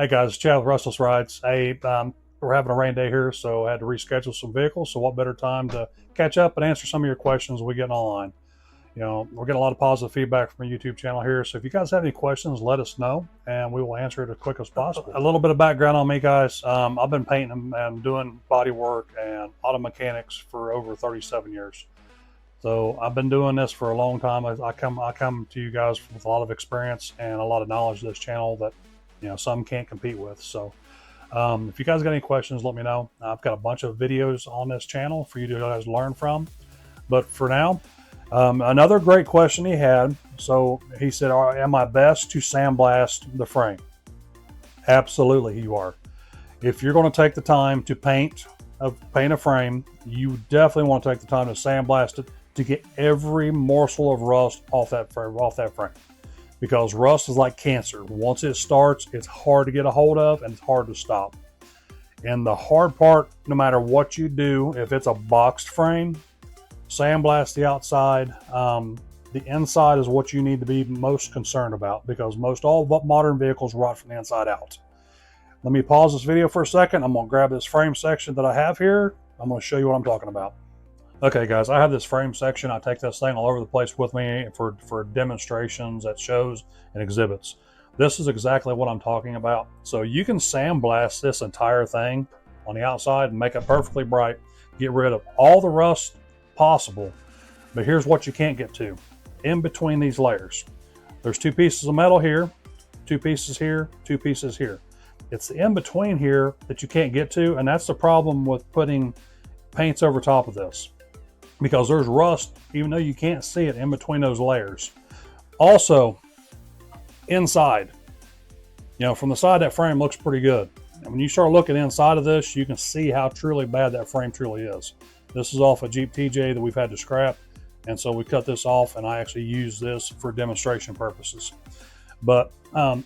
Hey guys, Chad with Restless Rides. Hey, we're having a rain day here, so I had to reschedule some vehicles. So what better time to catch up and answer some of your questions we get online. We're getting a lot of positive feedback from our YouTube channel here. So if you guys have any questions, let us know, and we will answer it as quick as possible. A little bit of background on me, guys. I've been painting and doing body work and auto mechanics for over 37 years. So I've been doing this for a long time. I come to you guys with a lot of experience and a lot of knowledge of this channel that some can't compete with. So if you guys got any questions, let me know. I've got a bunch of videos on this channel for you to guys learn from. But for now, another great question he had. So he said, am I best to sandblast the frame? Absolutely, you are. If you're going to take the time to paint a frame, you definitely want to take the time to sandblast it to get every morsel of rust off that frame. Because rust is like cancer. Once it starts, it's hard to get a hold of and it's hard to stop. And the hard part, no matter what you do, if it's a boxed frame, sandblast the outside. The inside is what you need to be most concerned about, because most all modern vehicles rot from the inside out. Let me pause this video for a second. I'm going to grab this frame section that I have here. I'm going to show you what I'm talking about. Okay guys, I have this frame section. I take this thing all over the place with me for demonstrations at shows and exhibits. This is exactly what I'm talking about. So you can sandblast this entire thing on the outside and make it perfectly bright, get rid of all the rust possible. But here's what you can't get to. In between these layers, there's two pieces of metal here, two pieces here, two pieces here. It's the in between here that you can't get to, and that's the problem with putting paints over top of this, because there's rust, even though you can't see it, in between those layers. Also, inside, from the side, that frame looks pretty good. And when you start looking inside of this, you can see how truly bad that frame truly is. This is off a Jeep TJ that we've had to scrap, and so we cut this off, and I actually use this for demonstration purposes. But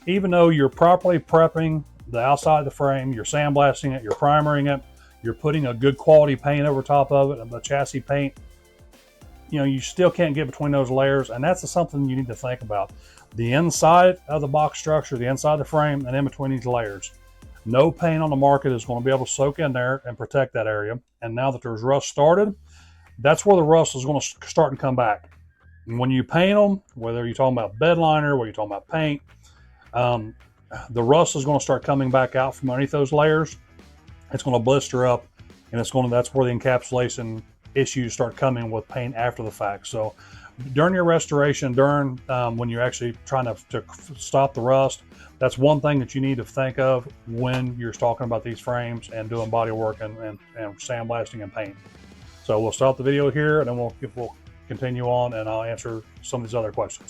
even though you're properly prepping the outside of the frame, you're sandblasting it, you're primering it, you're putting a good quality paint over top of it, the chassis paint, you still can't get between those layers, and that's something you need to think about. The inside of the box structure, the inside of the frame, and in between these layers. No paint on the market is going to be able to soak in there and protect that area. And now that there's rust started, that's where the rust is going to start and come back. And when you paint them, whether you're talking about bed liner, whether you're talking about paint, the rust is going to start coming back out from underneath those layers. It's going to blister up, and that's where the encapsulation issues start coming with paint after the fact. So during your restoration, when you're actually trying to stop the rust, that's one thing that you need to think of when you're talking about these frames and doing body work and sandblasting and paint. So we'll stop the video here, and then we'll continue on, and I'll answer some of these other questions.